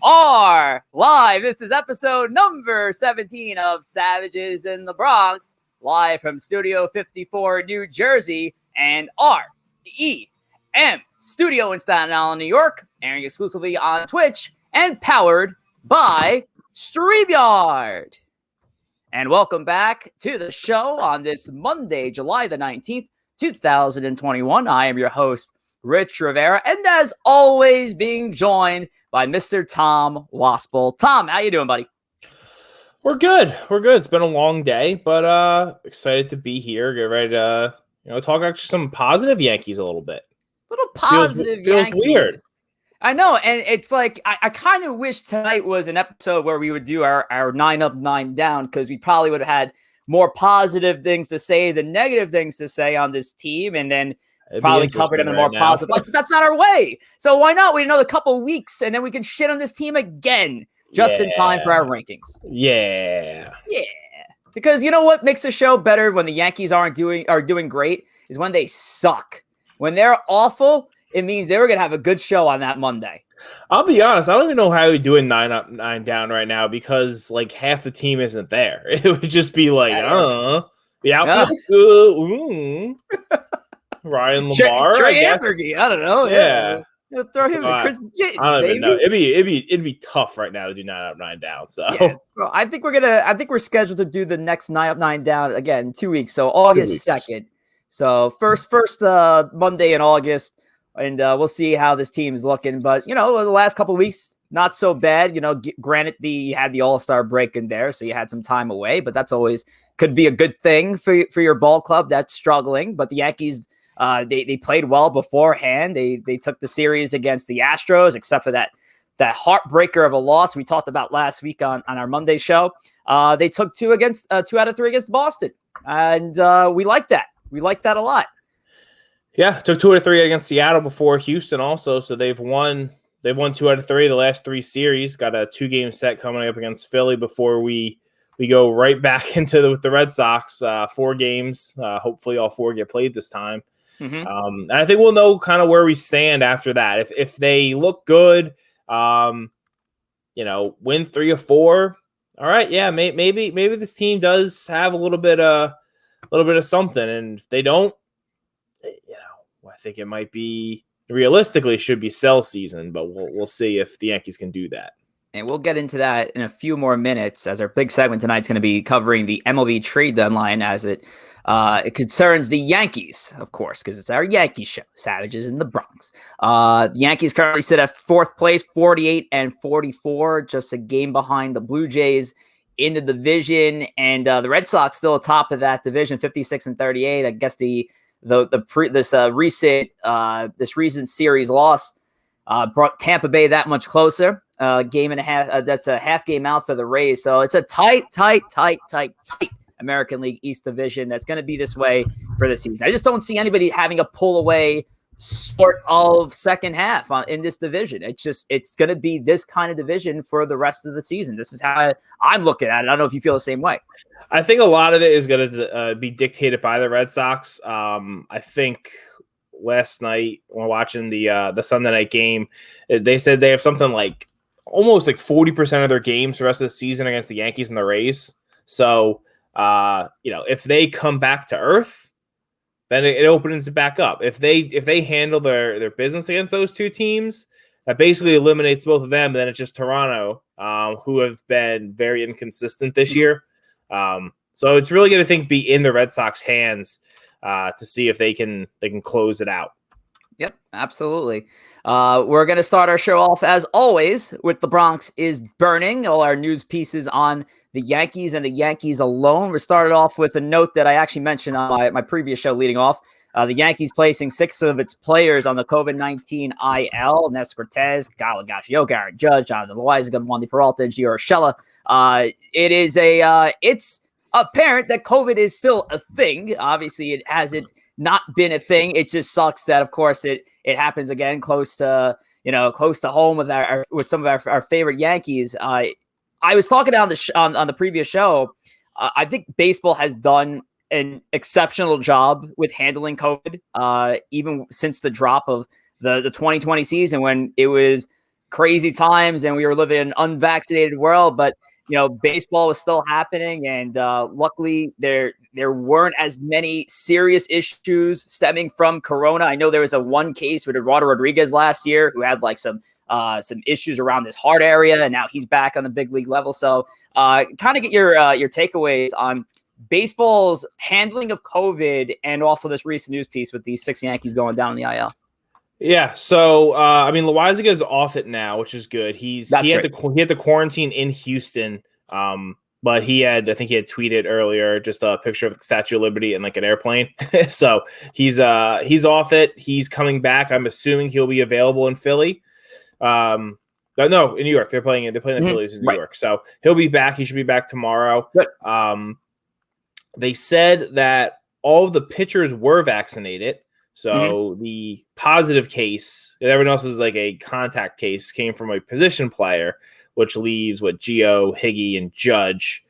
are live. This is episode number 17 of Savages in the Bronx, live from Studio 54, New Jersey, and REM Studio in Staten Island, New York, airing exclusively on Twitch and powered by StreamYard. And welcome back to the show on this Monday, July the 19th, 2021. I am your host, Rich Rivera, and as always, being joined by Mr. Tom Wospil. Tom, how you doing, buddy? We're good. It's been a long day, but excited to be here. Get ready to talk actually some positive Yankees a little bit. Feels Yankees. Weird. I know, and it's like I kind of wish tonight was an episode where we would do our 9 up, 9 down, because we probably would have had more positive things to say than negative things to say on this team, and then probably covered them in more positive. Like, that's not our way. So why not wait another couple of weeks and then we can shit on this team again just in time for our rankings? Yeah. Because you know what makes the show better when the Yankees are doing great is when they suck. When they're awful, it means they were gonna have a good show on that Monday. I'll be honest, I don't even know how we do a 9 up, 9 down right now because like half the team isn't there. It would just be like, the outfield's good. Ryan Lamar, Trey Ambergy, I don't know. Yeah. Throw him in Chris Gittins, I don't even know. It'd be tough right now to do 9 up, 9 down. So well, I think we're scheduled to do the next 9 up, 9 down again in 2 weeks. So August 2nd. So first Monday in August, and we'll see how this team is looking. But the last couple of weeks, not so bad. Granted, you had the All-Star break in there, so you had some time away. But that's always could be a good thing for your ball club that's struggling. But the Yankees. They played well beforehand. They took the series against the Astros, except for that heartbreaker of a loss we talked about last week on our Monday show. They took 2 out of 3 against Boston, and we like that. We like that a lot. Yeah, took 2 out of 3 against Seattle before Houston also, so they've won 2 out of 3 the last 3 series. Got a 2-game set coming up against Philly before we go right back with the Red Sox. 4 games. Hopefully all 4 get played this time. Mm-hmm. And I think we'll know kind of where we stand after that. If they look good, win 3 or 4. All right, yeah, maybe this team does have a little bit of something, and if they don't, I think it might be realistically should be sell season, but we'll see if the Yankees can do that. And we'll get into that in a few more minutes, as our big segment tonight's going to be covering the MLB Trade Deadline as it concerns the Yankees, of course, because it's our Yankee show, Savages in the Bronx. The Yankees currently sit at 4th place, 48-44, just a game behind the Blue Jays in the division, and the Red Sox still atop of that division, 56-38. I guess this recent series loss brought Tampa Bay that much closer. Game and a half. That's a half game out for the Rays. So it's a tight American League East division that's going to be this way for the season. I just don't see anybody having a pull away sort of second half in this division. It's going to be this kind of division for the rest of the season. This is how I'm looking at it. I don't know if you feel the same way. I think a lot of it is going to be dictated by the Red Sox. I think last night when watching the Sunday night game, they said they have something like almost like 40% of their games the rest of the season against the Yankees and the Rays. So, if they come back to earth, then it opens it back up. If they handle their business against those 2 teams, that basically eliminates both of them. And then it's just Toronto, who have been very inconsistent this year. So it's really going to be in the Red Sox hands to see if they can close it out. Yep, absolutely. We're going to start our show off, as always, with The Bronx is Burning, all our news pieces on the Yankees and the Yankees alone. We started off with a note that I actually mentioned on my previous show leading off. The Yankees placing 6 of its players on the COVID-19 IL. Nes Cortez, Kyle Higashioka, Aaron Judge, Jonathan Loaizaga, Wandy Peralta, and Gio Urshela. It's apparent that COVID is still a thing. Obviously, it hasn't not been a thing. It just sucks that, of course, it happens again close to home with some of our favorite Yankees. I was talking on the previous show. I think baseball has done an exceptional job with handling COVID, even since the drop of the 2020 season, when it was crazy times and we were living in an unvaccinated world, but baseball was still happening, and luckily there weren't as many serious issues stemming from Corona. I know there was one case with Eduardo Rodriguez last year who had like some issues around his heart area, and now he's back on the big league level. So kind of get your takeaways on baseball's handling of COVID, and also this recent news piece with these 6 Yankees going down in the IL. Yeah, so I mean, Loaizaga is off it now, which is good. He had the quarantine in Houston, but I think he had tweeted earlier just a picture of the Statue of Liberty and like an airplane. So he's off it. He's coming back. I'm assuming he'll be available in Philly. No, in New York. They're playing the Phillies in New York, so he'll be back. He should be back tomorrow. Good. They said that all of the pitchers were vaccinated. So the positive case, everyone else is like a contact case, came from a position player, which leaves Gio, Higgy, and Judge.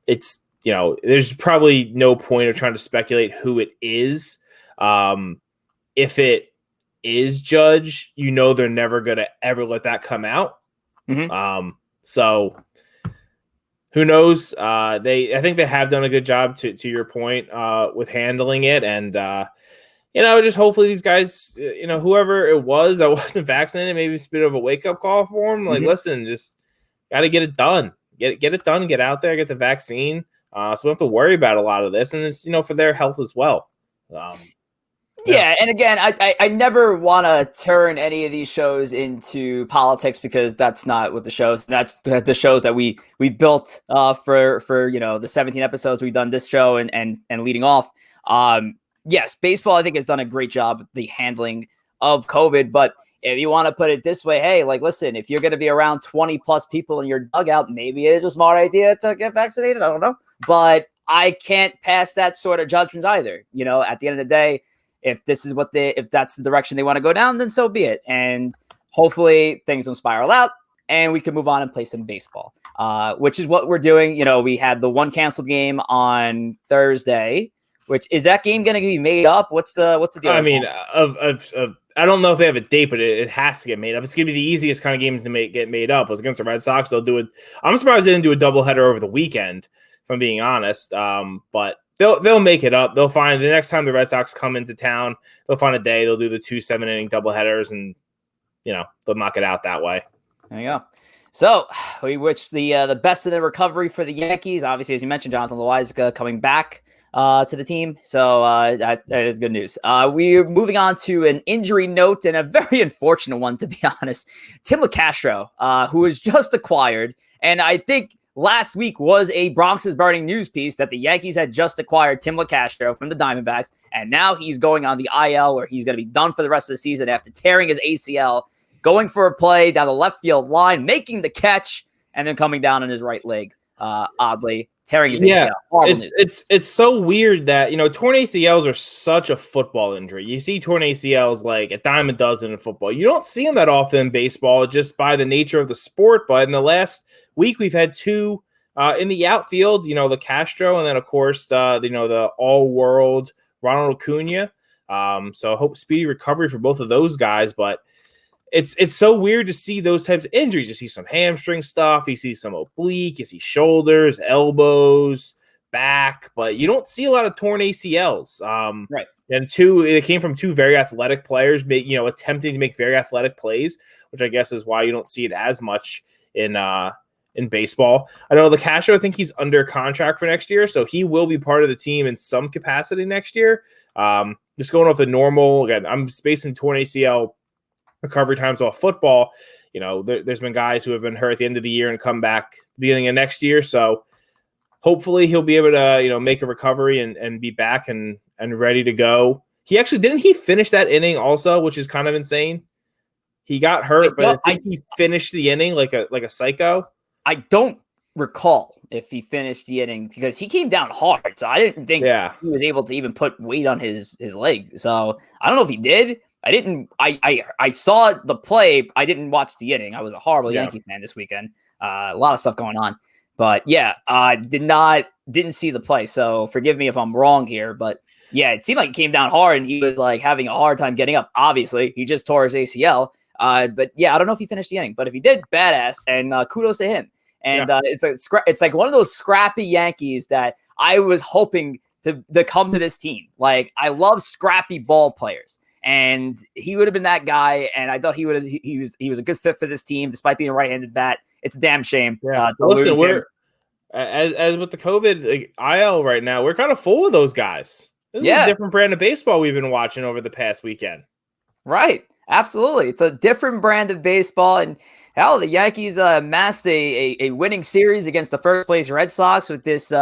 It's there's probably no point of trying to speculate who it is. If it is Judge, they're never gonna ever let that come out. So who knows? I think they have done a good job to your point with handling it, and just hopefully these guys, whoever it was that wasn't vaccinated, maybe it's a bit of a wake up call for them. Like, listen, just got to get it done, get it done, get out there, get the vaccine, so we don't have to worry about a lot of this, and it's for their health as well. Yeah, and again, I never want to turn any of these shows into politics, because that's not what the shows. That's the shows that we built for the 17 episodes we've done this show and leading off. Yes, baseball I think has done a great job with the handling of COVID, but if you want to put it this way, hey, like, listen, if you're going to be around 20 plus people in your dugout, maybe it is a smart idea to get vaccinated. I don't know, but I can't pass that sort of judgment either. At the end of the day, if that's the direction they want to go down, then so be it. And hopefully things don't spiral out and we can move on and play some baseball, which is what we're doing. We had the one canceled game on Thursday, which is that game going to be made up? What's the deal? I mean, I don't know if they have a date, but it has to get made up. It's going to be the easiest kind of game to get made up. It was against the Red Sox. They'll do it. I'm surprised they didn't do a doubleheader over the weekend, if I'm being honest. But they'll make it up. They'll find the next time the Red Sox come into town, they'll find a day. They'll do the 2 7-inning doubleheaders, and they'll knock it out that way. There you go. So we wish the best in the recovery for the Yankees. Obviously, as you mentioned, Jonathan Loaizaga coming back to the team. So that is good news. We're moving on to an injury note, and a very unfortunate one, to be honest. Tim LeCastro, who was just acquired, and I think last week was a Bronx's Burning news piece that the Yankees had just acquired Tim LeCastro from the Diamondbacks, and now he's going on the IL, where he's going to be done for the rest of the season after tearing his ACL, going for a play down the left field line, making the catch, and then coming down on his right leg, oddly. Tearing his ACL. It's so weird that, torn ACLs are such a football injury. You see torn ACLs like a dime a dozen in football. You don't see them that often in baseball, just by the nature of the sport. But in the last week, we've had 2 in the outfield, LeCastro, and then, of course, the all-world Ronald Acuna. So I hope speedy recovery for both of those guys. But it's so weird to see those types of injuries. You see some hamstring stuff, you see some oblique, you see shoulders, elbows, back, but you don't see a lot of torn ACLs. Right. And it came from 2 very athletic players, attempting to make very athletic plays, which I guess is why you don't see it as much in baseball. I know LeCastro, I think he's under contract for next year, so he will be part of the team in some capacity next year. Just going off the normal, again, I'm spacing torn ACL recovery times off football. There's been guys who have been hurt at the end of the year and come back beginning of next year. So hopefully he'll be able to, make a recovery and be back and ready to go. Didn't he finish that inning also, which is kind of insane? He got hurt, but I think he finished the inning like a psycho. I don't recall if he finished the inning, because he came down hard. So I didn't think he was able to even put weight on his leg. So I don't know if he did. I saw the play. I didn't watch the inning. I was a horrible Yankee fan this weekend. A lot of stuff going on, but I didn't see the play. So forgive me if I'm wrong here, but it seemed like he came down hard and he was like having a hard time getting up. Obviously he just tore his ACL. But yeah, I don't know if he finished the inning, but if he did, badass, and kudos to him. And it's like one of those scrappy Yankees that I was hoping to come to this team. Like, I love scrappy ball players, and he would have been that guy. And I thought he was a good fit for this team, despite being a right-handed bat. It's a damn shame. Yeah. Listen, we're as with the COVID IL right now, we're kind of full of those guys. This is a different brand of baseball we've been watching over the past weekend. Right. Absolutely. It's a different brand of baseball. And hell, the Yankees amassed a winning series against the first place Red Sox with this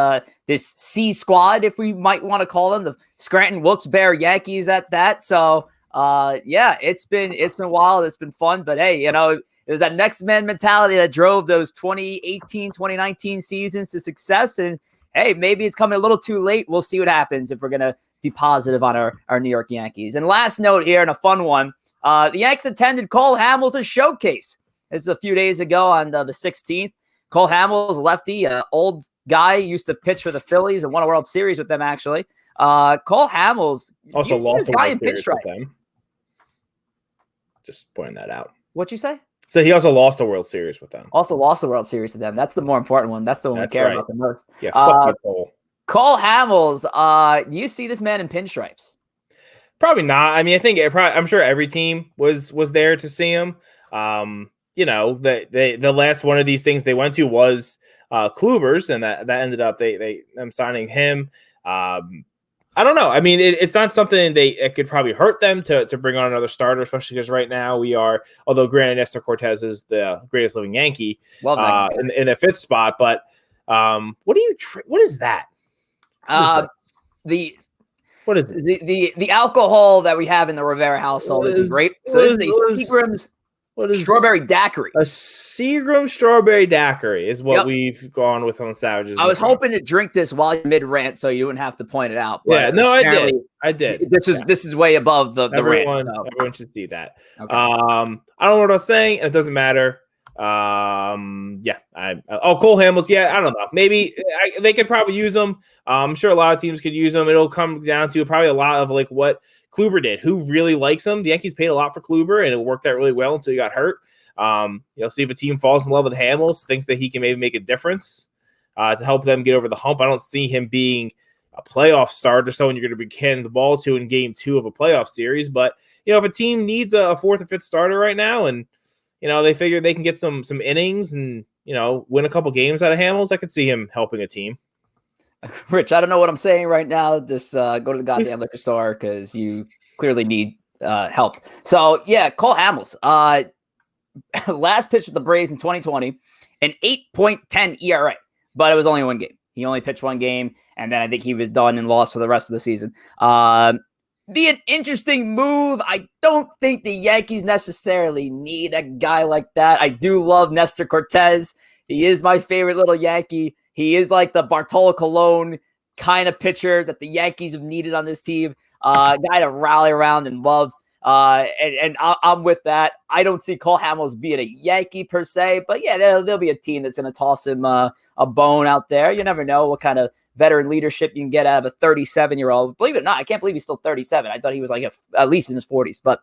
C squad, if we might want to call them, the Scranton Wilkes-Barre Yankees at that. So it's been wild. It's been fun. But hey, it was that next man mentality that drove those 2018, 2019 seasons to success. And hey, maybe it's coming a little too late. We'll see what happens if we're going to be positive on our New York Yankees. And last note here, and a fun one, the Yanks attended Cole Hamels' showcase. This is a few days ago on the 16th. Cole Hamels, lefty, old guy, used to pitch for the Phillies and won a World Series with them, actually. Cole Hamels also lost a guy World in Series pinstripes. with them. Just pointing that out. What'd you say? So he also lost a World Series with them. Also lost the World Series to them. That's the more important one. That's the one we care about the most. Yeah, fuck you, Cole. Cole Hamels, do you see this man in pinstripes? Probably not. I mean, I'm sure every team was there to see him. The last one of these things they went to was Kluber's, and that ended up them signing him. I don't know. I mean, it's not something it could probably hurt them to bring on another starter, especially because right now although granted Nestor Cortez is the greatest living Yankee in a fifth spot, but what is that? What is it? The alcohol that we have in the Rivera household is great. So this is a Seagram's strawberry daiquiri. A Seagram strawberry daiquiri is what we've gone with on Savages. I was hoping to drink this while you're mid-rant so you wouldn't have to point it out. But I did. This is way above the rant. So. Everyone should see that. Okay. I don't know what I was saying, and it doesn't matter. Cole Hamels. Yeah, I don't know. Maybe they could probably use him. I'm sure a lot of teams could use him. It'll come down to probably a lot of like what Kluber did. Who really likes him? The Yankees paid a lot for Kluber, and it worked out really well until he got hurt. See if a team falls in love with Hamels, thinks that he can maybe make a difference to help them get over the hump. I don't see him being a playoff starter, someone you're going to be handing the ball to in game 2 of a playoff series. But if a team needs a fourth or fifth starter right now, and they figure they can get some innings and win a couple games out of Hamels, I could see him helping a team. Rich, I don't know what I'm saying right now. Just go to the goddamn liquor store because you clearly need help. So, yeah, Cole Hamels. Last pitch with the Braves in 2020, an 8.10 ERA, but it was only one game. He only pitched one game, and then I think he was done and lost for the rest of the season. Be an interesting move. I don't think the Yankees necessarily need a guy like that. I do love Nestor Cortez. He is my favorite little Yankee. He is like the Bartolo Colon kind of pitcher that the Yankees have needed on this team. Guy to rally around and love. And I'm with that. I don't see Cole Hamels being a Yankee per se, but yeah, there'll be a team that's going to toss him a bone out there. You never know what kind of veteran leadership you can get out of a 37-year-old. Believe it or not, I can't believe he's still 37. I thought he was like at least in his 40s. But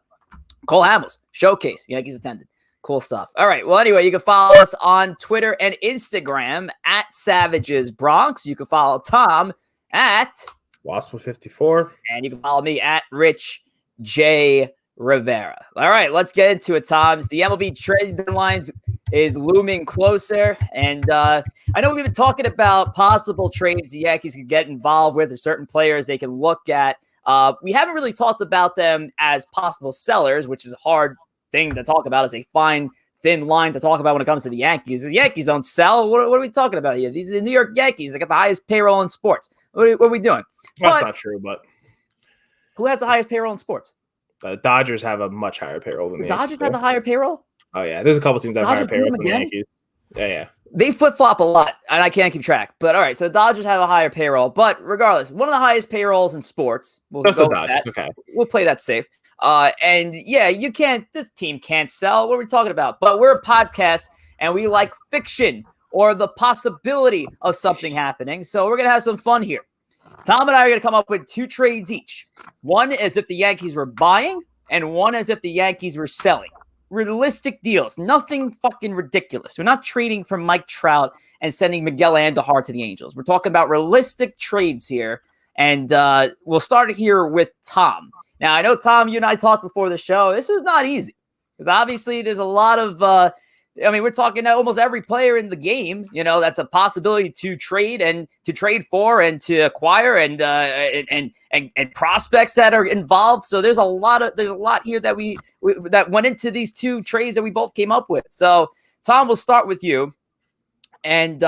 Cole Hamels, showcase, Yankees attended. Cool stuff. All right. Well, anyway, you can follow us on Twitter and Instagram at Savages Bronx. You can follow Tom at Wospil54. And you can follow me at Rich J. Rivera. All right, let's get into it, Tom. The MLB Trade Deadline is looming closer, and I know we've been talking about possible trades the Yankees could get involved with, or certain players they can look at. We haven't really talked about them as possible sellers, which is a hard thing to talk about. It's a fine, thin line to talk about when it comes to the Yankees. The Yankees don't sell. What are we talking about here? These are the New York Yankees. They got the highest payroll in sports. What are we doing? That's not true, but who has the highest payroll in sports? The Dodgers have a much higher payroll than the Yankees. Dodgers have the higher payroll? Oh, yeah. There's a couple teams that have higher payroll than the Yankees. Yeah. They flip-flop a lot, and I can't keep track. But, all right, so the Dodgers have a higher payroll. But regardless, one of the highest payrolls in sports. That's the Dodgers. Okay. We'll play that safe. And, yeah, this team can't sell. What are we talking about? But we're a podcast, and we like fiction or the possibility of something happening. So we're going to have some fun here. Tom and I are going to come up with 2 trades each. One is if the Yankees were buying, and one is if the Yankees were selling. realistic deals, nothing fucking ridiculous. We're not trading for Mike Trout and sending Miguel Andujar to the Angels. We're talking about realistic trades here. And we'll start it here with Tom. Now, I know, Tom, you and I talked before the show. This is not easy because obviously there's a lot of, we're talking almost every player in the game, that's a possibility to trade and to trade for and to acquire and prospects that are involved. So there's a lot here that we that went into these two trades that we both came up with. So Tom, we'll start with you and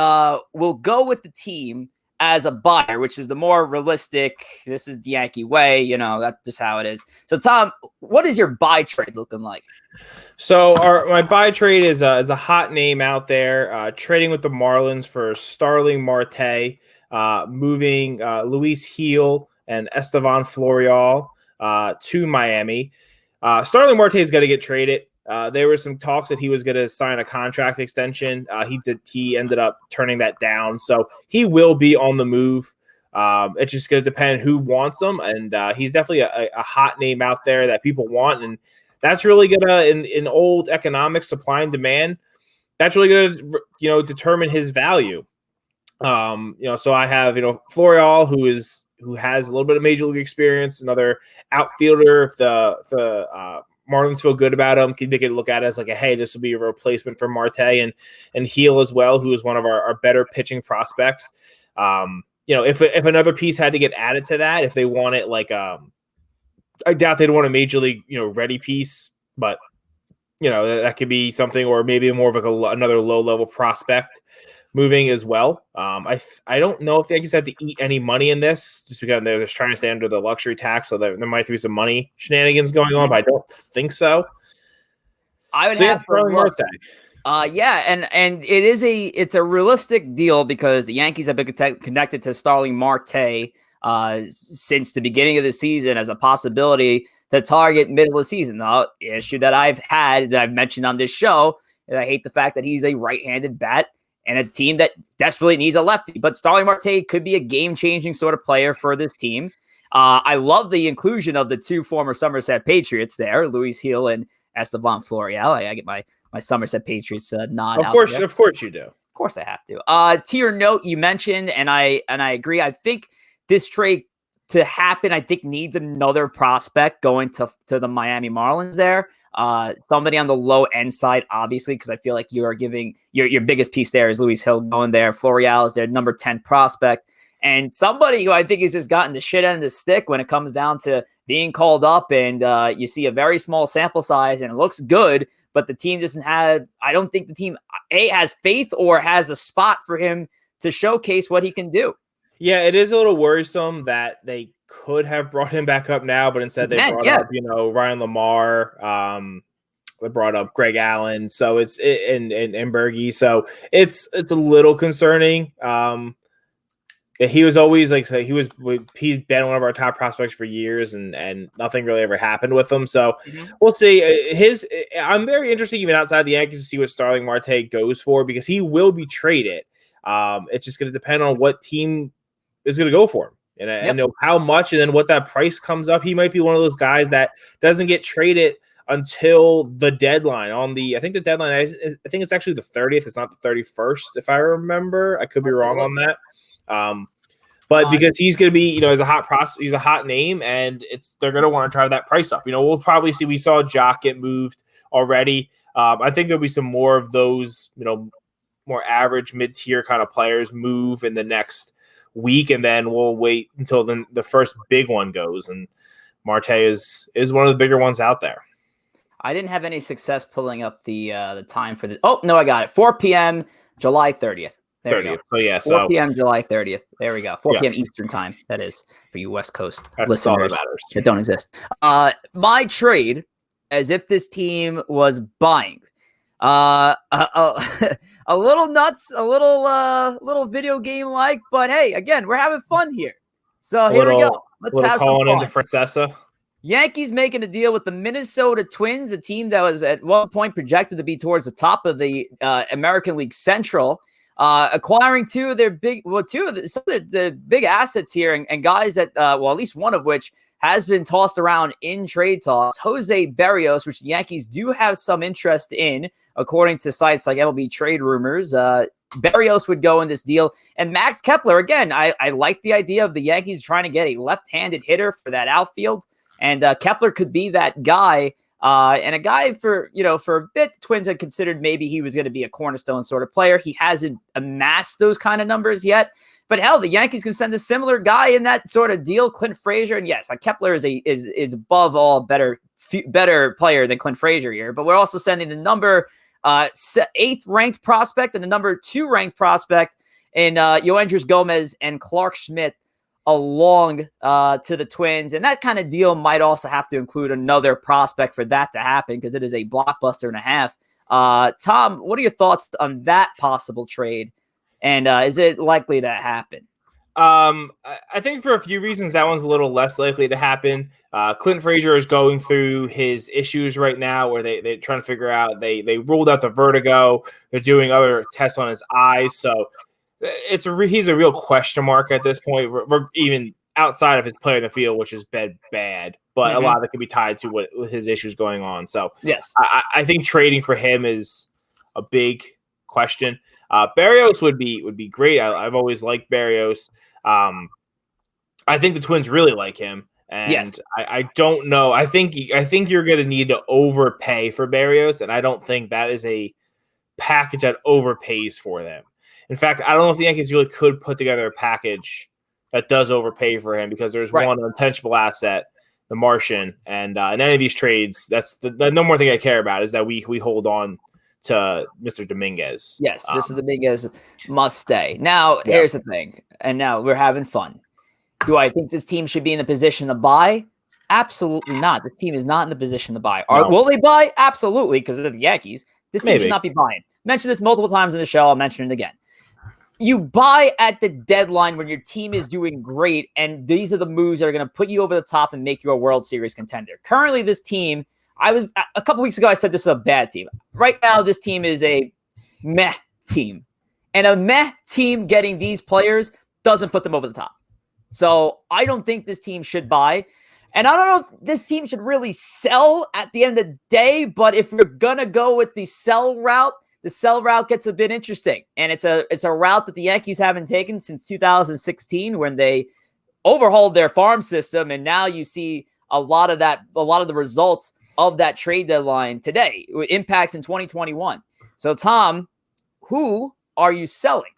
we'll go with the team as a buyer, which is the more realistic. This is the Yankee way, that's just how it is. So Tom, what is your buy trade looking like? So my buy trade is a hot name out there, trading with the Marlins for Starling Marte, moving Luis Gil and Estevan Florial to Miami. Starling Marte is going to get traded. There were some talks that he was going to sign a contract extension. He ended up turning that down. So he will be on the move. It's just going to depend who wants him. And he's definitely a hot name out there that people want. And that's really going to, in old economics, supply and demand, that's really going to, determine his value. So I have, Florial, who has a little bit of major league experience, another outfielder. If the Marlins feel good about him, they can look at it as like hey, this will be a replacement for Marte and Gil as well, who is one of our better pitching prospects. If another piece had to get added to that, if they want it I doubt they'd want a major league, ready piece, but that could be something, or maybe more of another low level prospect moving as well. I don't know if the Yankees have to eat any money in this, just because they're just trying to stay under the luxury tax, so there might be some money shenanigans going on, but I don't think so. I would have to look. And it's a realistic deal because the Yankees have been connected to Starling Marte since the beginning of the season as a possibility to target middle of the season. The issue that I've mentioned on this show is I hate the fact that he's a right-handed bat and a team that desperately needs a lefty. But Starling Marte could be a game-changing sort of player for this team. I love the inclusion of the two former Somerset Patriots there, Luis Gil and Estevan Florial. I get my Somerset Patriots nod. Of course you do. Of course I have to. To your note, you mentioned, and I agree. I think this trade to happen, I think needs another prospect going to the Miami Marlins there. Somebody on the low end side, obviously, because I feel like you are giving your biggest piece there is Luis Gil going there. Florial is their number 10 prospect. And somebody who I think has just gotten the shit end of the stick when it comes down to being called up and you see a very small sample size and it looks good, but the team doesn't have, I don't think the team has faith or has a spot for him to showcase what he can do. Yeah, it is a little worrisome that they could have brought him back up now, but instead they brought up, Ryan Lamar. They brought up Greg Allen, so and Berge. So it's a little concerning. He was always he's been one of our top prospects for years, and nothing really ever happened with him. So we'll see. I'm very interested, even outside the Yankees, to see what Starling Marte goes for, because he will be traded. It's just going to depend on what team is going to go for him. And I know how much, and then what that price comes up. He might be one of those guys that doesn't get traded until the deadline. I think the deadline I think it's actually the 30th. It's not the 31st, if I remember. I could be wrong on that. But because he's going to be, as a hot prospect, he's a hot name, and they're going to want to drive that price up. We'll probably see. We saw Jock get moved already. I think there'll be some more of those, more average mid-tier kind of players move in the next week, and then we'll wait until the first big one goes, and Marte is one of the bigger ones out there. I didn't have any success pulling up the time for the. Oh no, I got it. 4 p.m. July 30th. 30th. So yeah, 4 p.m. July 30th. There we go. 4 p.m. Eastern time. That is for you West Coast listeners that don't exist. My trade, as if this team was buying. A little nuts, a little video game like, but hey, again, we're having fun here. So here we go. Let's have some fun. Into Francesa. Yankees making a deal with the Minnesota Twins, a team that was at one point projected to be towards the top of the American League Central, acquiring two of the big assets here and guys that, at least one of which has been tossed around in trade talks. Jose Berrios, which the Yankees do have some interest in, according to sites like MLB Trade Rumors. Berrios would go in this deal. And Max Kepler, again, I like the idea of the Yankees trying to get a left-handed hitter for that outfield. And Kepler could be that guy. And a guy for a bit, the Twins had considered maybe he was going to be a cornerstone sort of player. He hasn't amassed those kind of numbers yet. But hell, the Yankees can send a similar guy in that sort of deal, Clint Frazier. And yes, Kepler is above all better player than Clint Frazier here. But we're also sending the number 8th ranked prospect and the number 2 ranked prospect in Yoendris Gomez and Clark Schmidt along to the Twins. And that kind of deal might also have to include another prospect for that to happen because it is a blockbuster and a half. Tom, what are your thoughts on that possible trade? And is it likely to happen? I think for a few reasons, that one's a little less likely to happen. Clint Frazier is going through his issues right now where they're trying to figure out, they ruled out the vertigo. They're doing other tests on his eyes. So he's a real question mark at this point. We're even outside of his play in the field, which has been bad, but a lot of it can be tied to with his issues going on. So yes, I think trading for him is a big question. Berrios would be great. I've always liked Berrios. I think the Twins really like him, and yes. I don't know. I think you're going to need to overpay for Berrios, and I don't think that is a package that overpays for them. In fact, I don't know if the Yankees really could put together a package that does overpay for him because there's one unintentional asset, the Martian, and in any of these trades, that's the number one thing I care about is that we hold on to Mr. Dominguez. Yes, Mr. Dominguez must stay. Now, here's the thing, and now we're having fun. Do I think this team should be in the position to buy? Absolutely not. This team is not in the position to buy. Will they buy? Absolutely, because of the Yankees. This team should not be buying. Mentioned this multiple times in the show. I'll mention it again. You buy at the deadline when your team is doing great, and these are the moves that are going to put you over the top and make you a World Series contender. Currently, this team, a couple weeks ago, I said this is a bad team. Right now, this team is a meh team. And a meh team getting these players doesn't put them over the top. So I don't think this team should buy. And I don't know if this team should really sell at the end of the day, but if you're going to go with the sell route, the sell route gets a bit interesting. And it's a route that the Yankees haven't taken since 2016 when they overhauled their farm system. And now you see a lot of the results of that trade deadline today, impacts in 2021. So, Tom, who are you selling?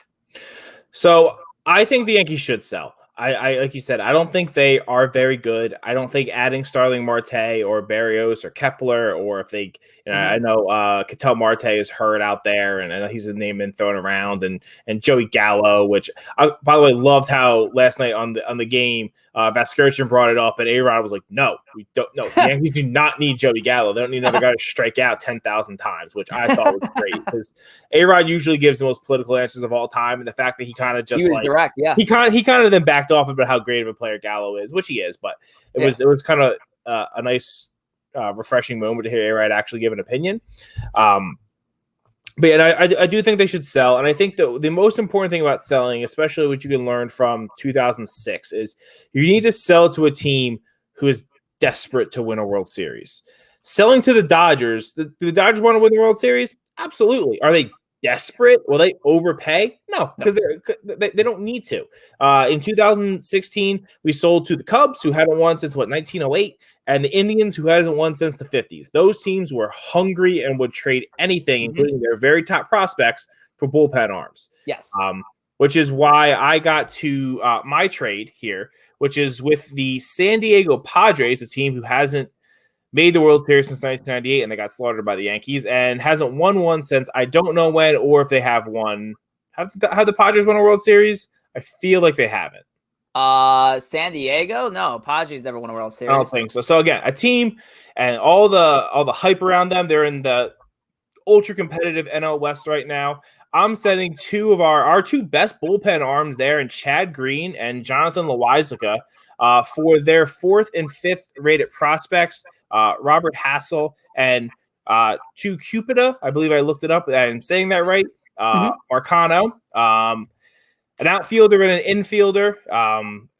So I think the Yankees should sell. I like you said, I don't think they are very good. I don't think adding Starling Marte or Berrios or Kepler, or if they, I know Ketel Marte is hurt out there, and I know he's a name been thrown around, and Joey Gallo, which I, by the way, loved how last night on the game, Vasgersian brought it up, and A-Rod was like, no, we don't. No, the Yankees do not need Joey Gallo. They don't need another guy to strike out 10,000 times, which I thought was great because A-Rod usually gives the most political answers of all time, and the fact that he kind of just he was direct, yeah, he kind of then backed off about how great of a player Gallo is, which he is, but it was kind of a nice, refreshing moment to hear A-Rod actually give an opinion. But yeah, I do think they should sell. And I think the most important thing about selling, especially what you can learn from 2006, is you need to sell to a team who is desperate to win a World Series. Selling to the Dodgers, do the Dodgers want to win the World Series? Absolutely. Are they desperate? Will they overpay? No, because they don't need to. In 2016, we sold to the Cubs, who hadn't won since 1908, and the Indians, who hasn't won since the 50s. Those teams were hungry and would trade anything, including their very top prospects, for bullpen arms. Yes. Which is why I got to my trade here, which is with the San Diego Padres, a team who hasn't made the World Series since 1998, and they got slaughtered by the Yankees, and hasn't won one since I don't know when, or if they have won. Have the Padres won a World Series? I feel like they haven't. San Diego? No, Padres never won a World Series. I don't think so. So again, a team and all the hype around them. They're in the ultra competitive NL West right now. I'm sending two of our two best bullpen arms there, in Chad Green and Jonathan Loaisiga, for their 4th and 5th rated prospects, Robert Hassel and to Cupida. I believe I looked it up. I'm saying that right. Marcano. an outfielder and an infielder.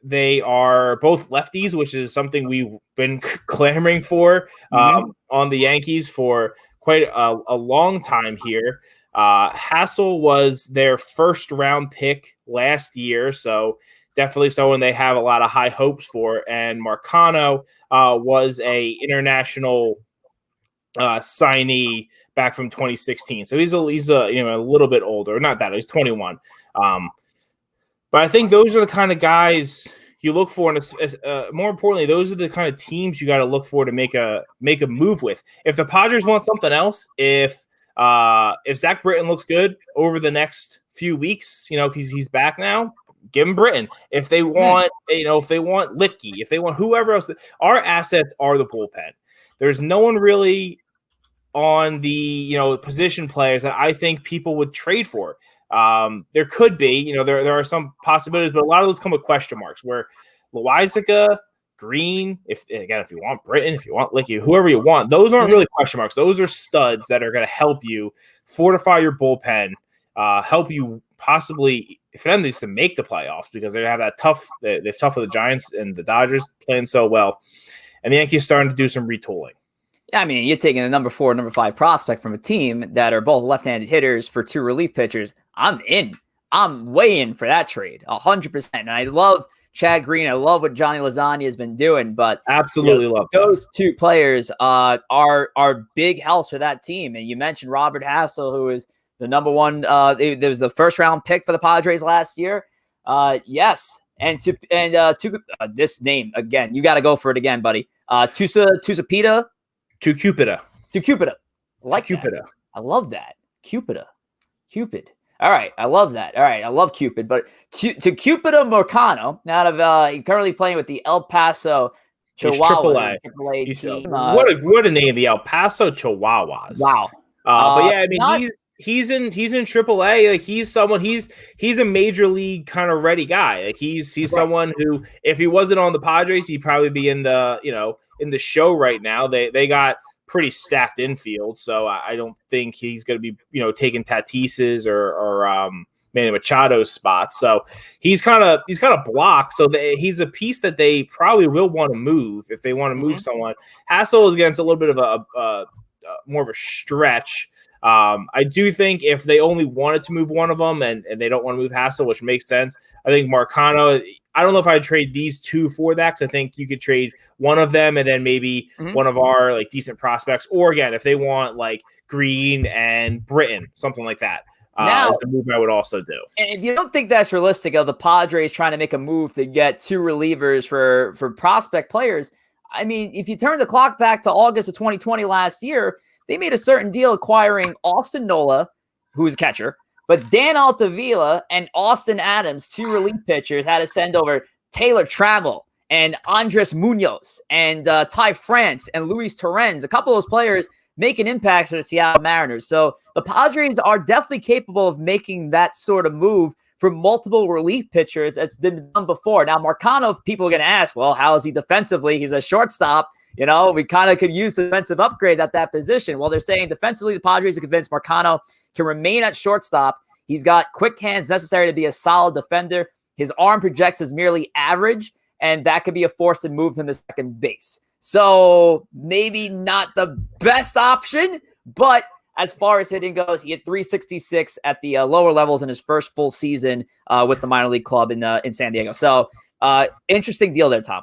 They are both lefties, which is something we've been clamoring for on the Yankees for quite a long time here. Hassel was their first round pick last year, so definitely someone they have a lot of high hopes for. And Marcano was a international signee back from 2016, so he's a little bit older. Not that he's 21. But I think those are the kind of guys you look for, and more importantly, those are the kind of teams you got to look for to make a move with. If the Padres want something else, if Zach Britton looks good over the next few weeks, because he's back now, give him Britton. If they want, if they want Litke, if they want whoever else, our assets are the bullpen. There's no one really on the position players that I think people would trade for. There could be, there are some possibilities, but a lot of those come with question marks. Where Loizica, Green, if you want Britton, if you want Litke, whoever you want, those aren't really question marks. Those are studs that are going to help you fortify your bullpen, help you possibly, if at least, to make the playoffs, because they have that tough. They've tough with the Giants and the Dodgers playing so well, and the Yankees starting to do some retooling. I mean, you're taking a number 4, number 5 prospect from a team that are both left-handed hitters for 2 relief pitchers. I'm in. I'm way in for that trade, 100%. And I love Chad Green. I love what Johnny Lasagna has been doing. But absolutely love those 2 players are big helps for that team. And you mentioned Robert Hassel, who is the number 1. There was the first-round pick for the Padres last year. Yes, and this name again. You got to go for it again, buddy. Tucupita. To Cupida. Like Cupida. I love that. Cupid. All right. I love that. All right. I love Cupid. But to Cupida Marcano, out of he's currently playing with the El Paso Chihuahua AAA team. What a name, the El Paso Chihuahuas. Wow. But yeah, I mean, he's in AAA. Like, he's someone, he's a major league kind of ready guy. Like, he's someone who, if he wasn't on the Padres, he'd probably be in the in the show right now. They got pretty stacked infield, so I don't think he's going to be taking Tatis's or Manny Machado's spots. So he's kind of blocked. So he's a piece that they probably will want to move if they want to move someone. Hassel is against a little bit of a more of a stretch. I do think if they only wanted to move one of them and they don't want to move Hassel, which makes sense, I think Marcano, I don't know if I'd trade these 2 for that, because I think you could trade one of them and then maybe one of our like decent prospects, or again, if they want like Green and Britton, something like that. Now, the move I would also do. And if you don't think that's realistic of the Padres trying to make a move to get 2 relievers for prospect players, I mean, if you turn the clock back to August of 2020 last year, they made a certain deal acquiring Austin Nola, who's a catcher, but Dan Altavilla and Austin Adams, 2 relief pitchers, had to send over Taylor Trammell and Andres Munoz and Ty France and Luis Torrens, a couple of those players making impacts for the Seattle Mariners. So the Padres are definitely capable of making that sort of move for multiple relief pitchers. That's been done before. Now, Marcano, people are going to ask, well, how is he defensively? He's a shortstop. We kind of could use the defensive upgrade at that position. Well, they're saying defensively, the Padres are convinced Marcano can remain at shortstop. He's got quick hands necessary to be a solid defender. His arm projects as merely average, and that could be a force to move him to second base. So maybe not the best option, but as far as hitting goes, he hit 366 at the lower levels in his first full season with the minor league club in San Diego. So interesting deal there, Tom.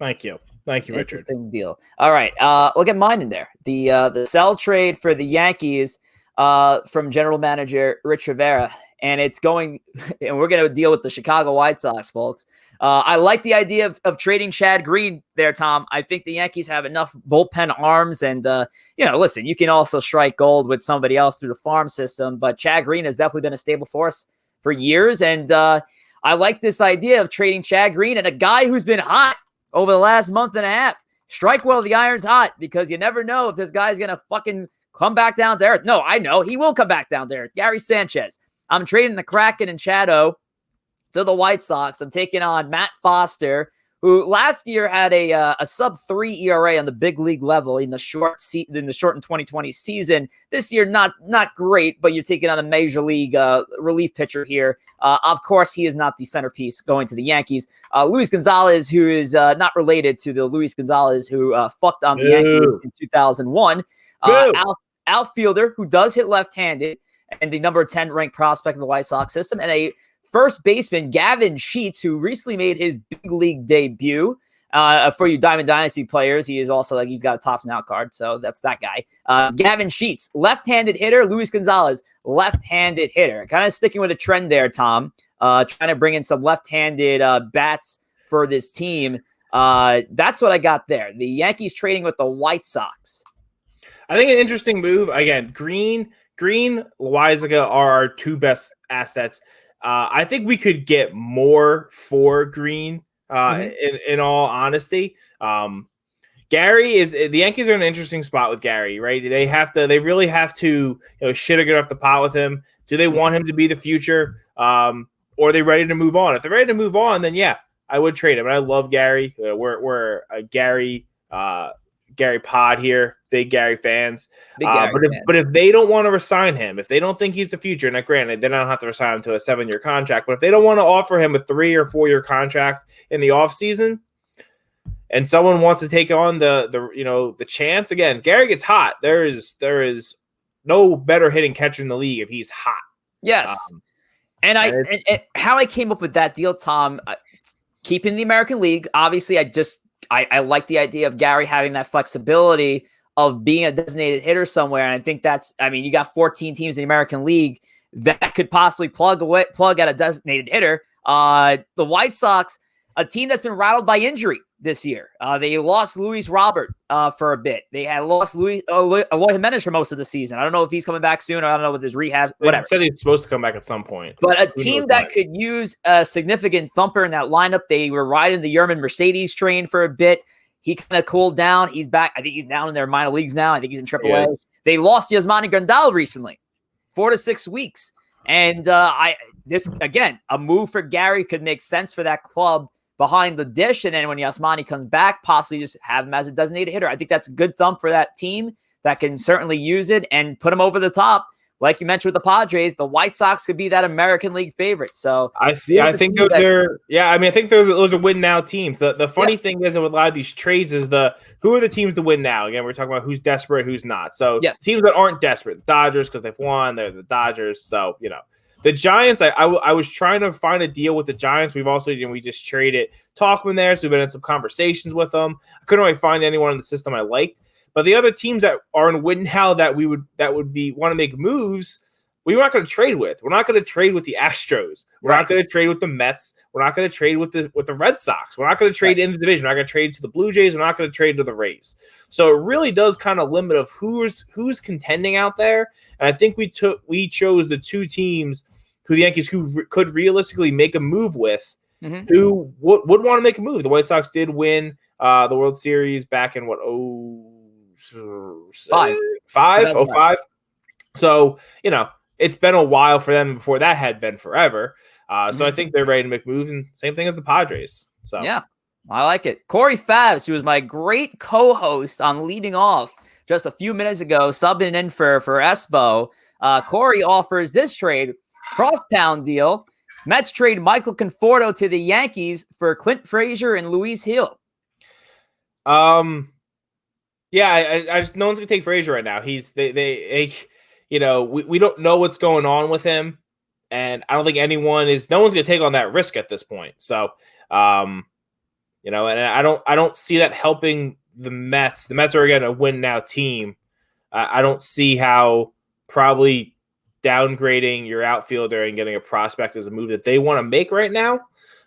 Thank you, Richard. Interesting deal. All right, we'll get mine in there. The sell trade for the Yankees from general manager Rich Rivera, and it's going, and we're going to deal with the Chicago White Sox, folks. I like the idea of trading Chad Green there, Tom. I think the Yankees have enough bullpen arms, and listen, you can also strike gold with somebody else through the farm system, but Chad Green has definitely been a stable force for years, and I like this idea of trading Chad Green and a guy who's been hot over the last month and a half. Strike while the iron's hot, because you never know if this guy's going to fucking come back down to earth. No, I know. He will come back down to earth. Gary Sanchez. I'm trading the Kraken and Chado to the White Sox. I'm taking on Matt Foster, who last year had a sub-3 ERA on the big league level in the shortened 2020 season. This year, not great, but you're taking on a major league relief pitcher here. Of course, he is not the centerpiece going to the Yankees. Luis Gonzalez, who is not related to the Luis Gonzalez who fucked on the Yankees in 2001. Outfielder who does hit left-handed and the number 10 ranked prospect in the White Sox system, and a first baseman, Gavin Sheets, who recently made his big league debut. For you Diamond Dynasty players, he is also he's got a tops and out card, so that's that guy. Gavin Sheets, left-handed hitter. Luis Gonzalez, left-handed hitter. Kind of sticking with a trend there, Tom. Trying to bring in some left-handed bats for this team. That's what I got there. The Yankees trading with the White Sox. I think an interesting move. Again, Green, Loaizaga are our two best assets. I think we could get more for Green, in all honesty. Gary the Yankees are in an interesting spot with Gary, right? They really have to, shit or get off the pot with him. Do they want him to be the future? Or are they ready to move on? If they're ready to move on, then yeah, I would trade him. And I love Gary. We're a Gary pod here, big Gary fans. But if they don't want to resign him, if they don't think he's the future, now granted, they don't have to resign him to a 7-year contract, but if they don't want to offer him a 3 or 4 year contract in the offseason, and someone wants to take on the chance, again, Gary gets hot. There is no better hitting catcher in the league if he's hot. Yes. And how I came up with that deal, Tom, keeping the American League, obviously I like the idea of Gary having that flexibility of being a designated hitter somewhere. And I think you got 14 teams in the American League that could possibly plug at a designated hitter. The White Sox, a team that's been rattled by injury this year. They lost Luis Robert for a bit. They had lost Eloy Jimenez for most of the season. I don't know if he's coming back soon. Or I don't know with his rehab. Whatever. They said he's supposed to come back at some point. But a team that could use a significant thumper in that lineup. They were riding the Yerman Mercedes train for a bit. He kind of cooled down. He's back. I think he's down in their minor leagues now. I think he's in AAA. They lost Yasmani Grandal recently, 4 to 6 weeks. And this again, a move for Gary could make sense for that club behind the dish, and then when Yasmani comes back, possibly just have him as a designated hitter. I think that's a good thump for that team that can certainly use it and put him over the top. Like you mentioned with the Padres, the White Sox could be that American League favorite. So I think those are I think those are win now teams. The funny thing is that with a lot of these trades is who are the teams to win now? Again, we're talking about who's desperate, who's not. So teams that aren't desperate, the Dodgers, because they've won, they're the Dodgers. So the Giants, I was trying to find a deal with the Giants. We just traded Talkman there, so we've been in some conversations with them. I couldn't really find anyone in the system I liked. But the other teams that are in win now that would want to make moves, we're not going to trade with. We're not going to trade with the Astros. We're not going to trade with the Mets. We're not going to trade with the Red Sox. We're not going to trade in the division. We're not going to trade to the Blue Jays. We're not going to trade to the Rays. So it really does kind of limit of who's contending out there. And I think we chose the two teams who the Yankees could realistically make a move with, who would want to make a move. The White Sox did win the World Series back in 05. So, it's been a while for them. Before that had been forever. So I think they're ready to make moves, and same thing as the Padres. So yeah, I like it. Corey Fabs, who was my great co-host on Leading Off just a few minutes ago, subbing in for Espo. Corey offers this trade. Crosstown deal. Mets trade Michael Conforto to the Yankees for Clint Frazier and Luis Hill. I just no one's gonna take Frazier right now. He's we don't know what's going on with him, and I don't think no one's gonna take on that risk at this point. So, and I don't see that helping the Mets. The Mets are again a win now team. I don't see how probably downgrading your outfielder and getting a prospect is a move that they want to make right now.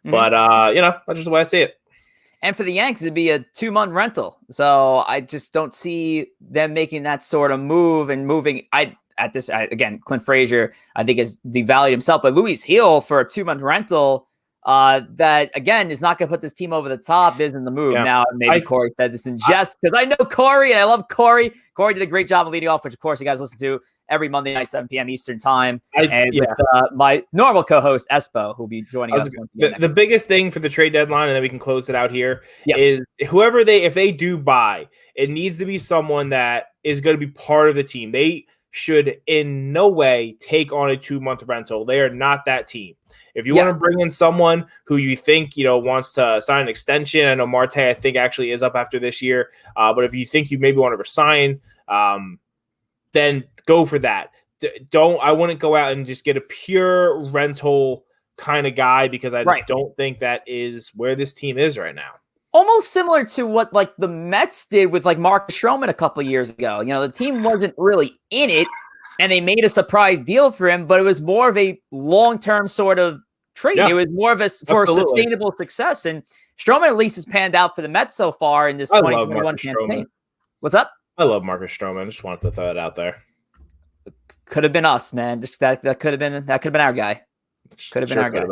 But, that's just the way I see it. And for the Yankees, it'd be a 2-month rental. So I just don't see them making that sort of move and moving. Again, Clint Frazier, I think, has devalued himself. But Luis Hill for a 2-month rental, that, again, is not going to put this team over the top, isn't the move. Yeah. Now, maybe Corey said this in jest, because I know Corey, and I love Corey. Corey did a great job of leading off, which, of course, you guys listen to every Monday night, 7 p.m. Eastern time. With my normal co-host, Espo, who'll be joining us. The biggest thing for the trade deadline, and then we can close it out here, is whoever if they do buy, it needs to be someone that is going to be part of the team. They should in no way take on a 2-month rental. They are not that team. If you want to bring in someone who you think, wants to sign an extension, I know Marte, I think, actually is up after this year. But if you think you maybe want to resign, then go for that. I wouldn't go out and just get a pure rental kind of guy, because I just don't think that is where this team is right now. Almost similar to what the Mets did with Marcus Stroman a couple of years ago. The team wasn't really in it, and they made a surprise deal for him, but it was more of a long-term sort of trade. It was more of for sustainable success, and Stroman at least has panned out for the Mets so far in this 2021 campaign. What's up? I love Marcus Stroman. I just wanted to throw it out there. Could have been us, man. Just that could have been our guy. Could have been our guy.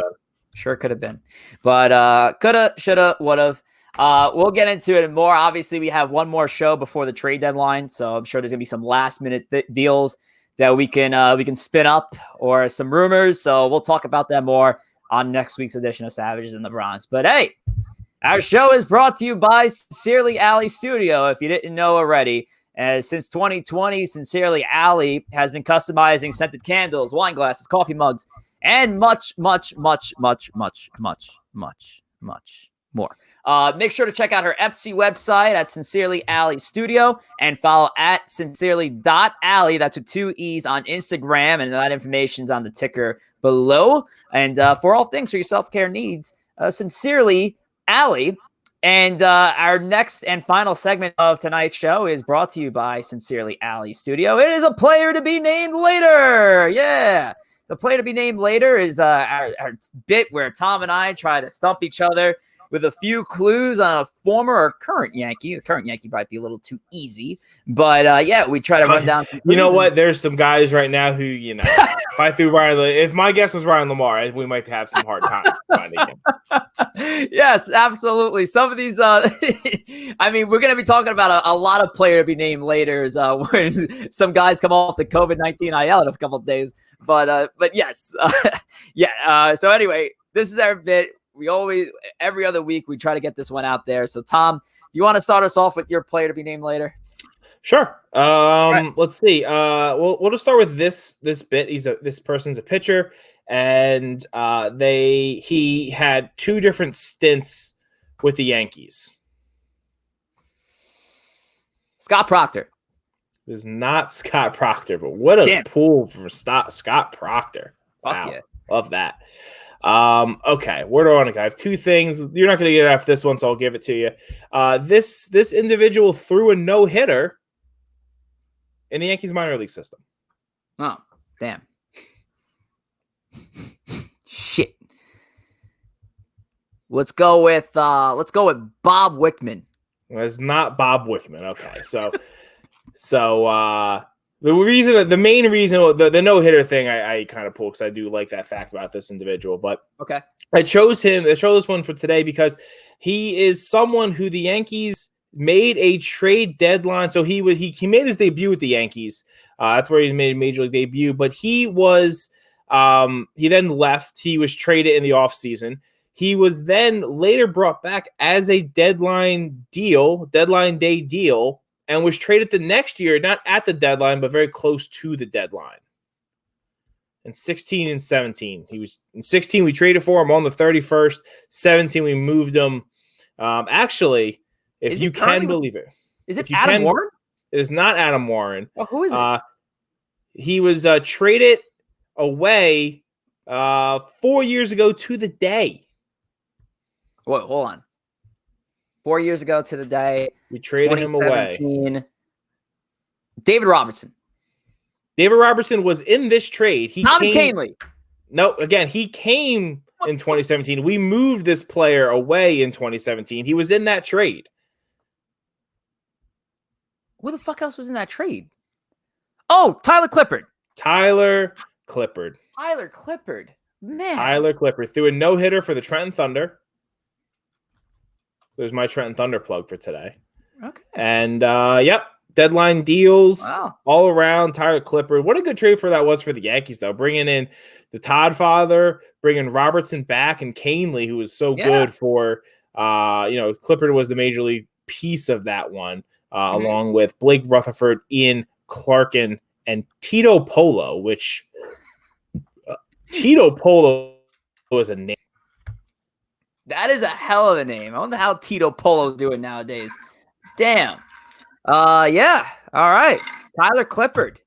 Sure could have been. But coulda, shoulda, woulda. We'll get into it more. Obviously, we have one more show before the trade deadline, so I'm sure there's gonna be some last minute deals that we can spin up, or some rumors. So we'll talk about that more on next week's edition of Savages in the Bronx. But hey, our show is brought to you by Sincerely Allie Studio. If you didn't know already, since 2020, Sincerely Allie has been customizing scented candles, wine glasses, coffee mugs, and much, much, much, much, much, much, much, much more. Make sure to check out her Etsy website at Sincerely Allie Studio, and follow at sincerely.allie. That's with 2 E's on Instagram, and that information's on the ticker below. And for all things for your self-care needs, Sincerely Allie. And our next and final segment of tonight's show is brought to you by Sincerely Allie Studio. It is a player to be named later. Yeah. The player to be named later is our bit where Tom and I try to stump each other with a few clues on a former or current Yankee. The current Yankee might be a little too easy, but we try to run down. You know what? There's some guys right now who, if I threw if my guess was Ryan Lamar, we might have some hard times finding him. Yes, absolutely. Some of these, I mean, we're going to be talking about a lot of player to be named later when some guys come off the COVID-19 IL in a couple of days. But yes, so anyway, this is our bit. We always, every other week, we try to get this one out there. So, Tom, you want to start us off with your player to be named later? Sure. Right. Let's see. We'll just start with this bit. This person's a pitcher, and he had 2 different stints with the Yankees. Scott Proctor. It is not Scott Proctor, but what a pull for Scott Proctor. Wow. Yeah. Love that. Okay, where do I want to go? I have 2 things. You're not going to get it after this one, so I'll give it to you. This individual threw a no-hitter in the Yankees minor league system. Oh, damn. Shit. Let's go with Bob Wickman. Well, it's not Bob Wickman. Okay, so the main reason, the no-hitter thing, I kind of pull because I do like that fact about this individual. But okay, I chose this one for today because he is someone who the Yankees made a trade deadline. So he made his debut with the Yankees. That's where he made a major league debut. But he then left. He was traded in the offseason. He was then later brought back as a deadline day deal, and was traded the next year, not at the deadline, but very close to the deadline. In 16 and 17. He was in 16, we traded for him on the 31st. 17, we moved him. Actually, if you can believe it. Is it Adam Warren? It is not Adam Warren. Oh, who is it? He was traded away 4 years ago to the day. Wait, hold on. 4 years ago to the day. We traded him away. David Robertson. David Robertson was in this trade. Tommy Kahnle. No, again, he came in 2017. We moved this player away in 2017. He was in that trade. Who the fuck else was in that trade? Oh, Tyler Clippard. Tyler Clippard. Man. Tyler Clippard threw a no-hitter for the Trenton Thunder. There's my Trenton Thunder plug for today. Okay. And, deadline deals Wow. all around. Tyler Clippard. What a good trade for that was for the Yankees, though. Bringing in the Todd father, bringing Robertson back, and Canely, who was so good for, Clippard was the major league piece of that one, along with Blake Rutherford, Ian Clarkin, and Tito Polo, which Tito Polo was a name. That is a hell of a name. I wonder how Tito Polo's doing nowadays. Damn. Yeah. All right. Tyler Clippard.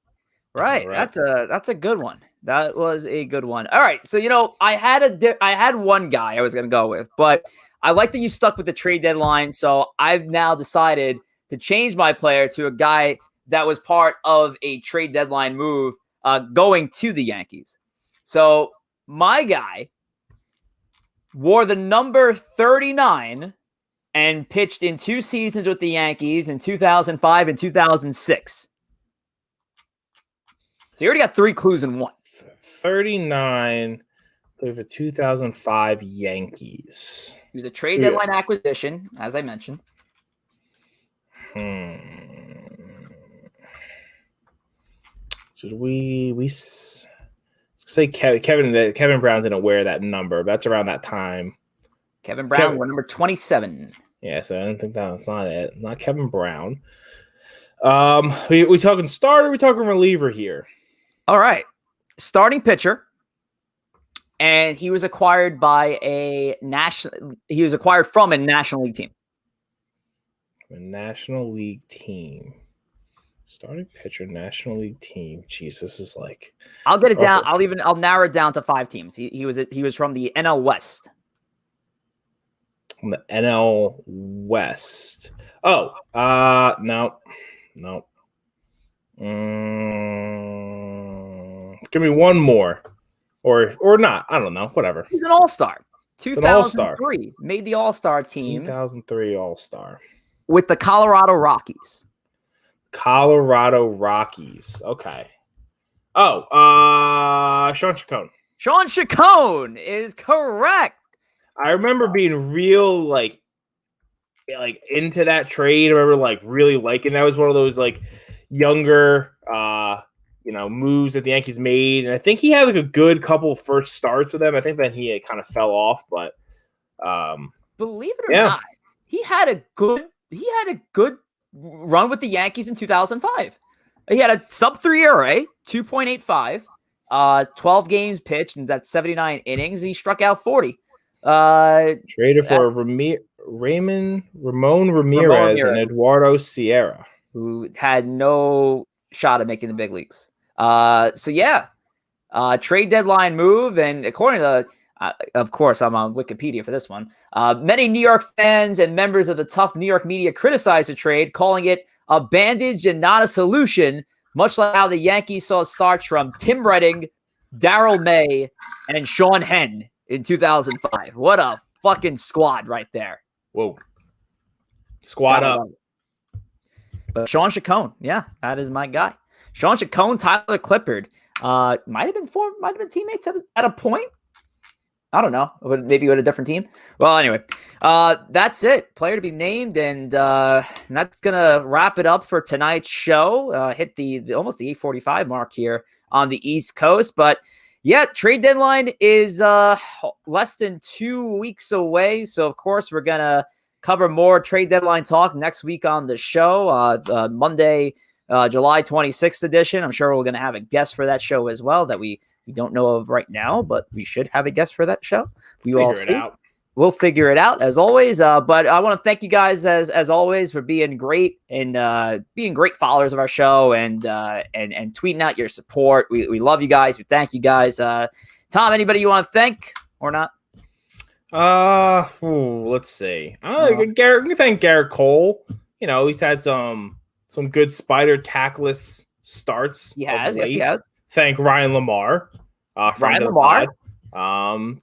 Right. That's a good one. That was a good one. All right. So, I had one guy I was going to go with, but I like that you stuck with the trade deadline. So I've now decided to change my player to a guy that was part of a trade deadline move going to the Yankees. So my guy wore the number 39 and pitched in 2 seasons with the Yankees in 2005 and 2006. So you already got 3 clues in one. 39 for the 2005 Yankees. He was a trade deadline acquisition, as I mentioned. So we say Kevin Brown didn't wear that number. But that's around that time. Kevin Brown wore number 27. Yeah, so I don't think that's not it. Not Kevin Brown. We talking starter? Or we talking reliever here? All right, starting pitcher, and he was acquired by He was acquired from a National League team. A National League team. Starting pitcher, National League team. Jeez, this is like. I'll get it down. I'll narrow it down to 5 teams. He was from the NL West. From the NL West. Oh, no. Give me one more, or not. I don't know. Whatever. He's an all-star. 2003 made the all-star team. 2003 all-star with the Colorado Rockies. Okay. Oh, Sean Chacon. Sean Chacon is correct. I remember being real like into that trade. I remember really liking that. Was one of those younger moves that the Yankees made, and I think he had a good couple first starts with them. I think then he kind of fell off, but believe it or not, he had a good run with the Yankees in 2005. He had a sub-3 ERA, 2.85, 12 games pitched, and that's 79 innings. He struck out 40. Traded for Ramon Ramirez and Eduardo Sierra, who had no shot at making the big leagues. Trade deadline move, and according to of course, I'm on Wikipedia for this one. Many New York fans and members of the tough New York media criticized the trade, calling it a bandage and not a solution, much like how the Yankees saw starts from Tim Redding, Darryl May, and Sean Henn in 2005. What a fucking squad right there. Whoa. Squad up. But Sean Chacon, yeah, that is my guy. Sean Chacon, Tyler Clippard, might have been teammates at a point. I don't know. Maybe with a different team. Well, anyway, that's it. Player to be named, and that's gonna wrap it up for tonight's show. Hit the almost the 8:45 mark here on the East Coast, but yeah, trade deadline is less than 2 weeks away. So of course we're gonna cover more trade deadline talk next week on the show. Monday, July 26th edition. I'm sure we're gonna have a guest for that show as well that we don't know of right now, but we should have a guest for that show. We'll figure it out as always. But I want to thank you guys as always for being great and being great followers of our show and tweeting out your support. We love you guys. We thank you guys. Tom, anybody you want to thank or not? Let's see. Garrett. We thank Garrett Cole. He's had some good spider tackless starts. Yes, he has. Thank Ryan Lamar.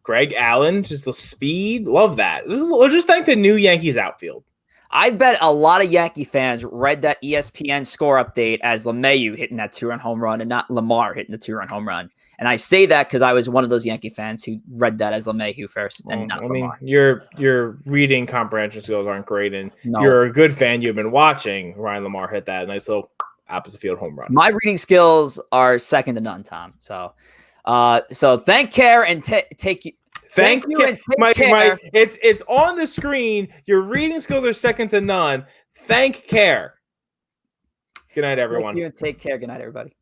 Greg Allen, just the speed. Love that. Just thank the new Yankees outfield. I bet a lot of Yankee fans read that ESPN score update as LeMahieu hitting that 2-run home run and not Lamar hitting the 2-run home run. And I say that because I was one of those Yankee fans who read that as LeMahieu first and not Lamar. Your reading comprehension skills aren't great, and if you're a good fan, you've been watching Ryan Lamar hit that nice little opposite field home run. My reading skills are second to none, Tom. So thank care and take you. Thank you and take care. It's on the screen. Your reading skills are second to none. Thank care. Good night, everyone. Thank you and take care. Good night, everybody.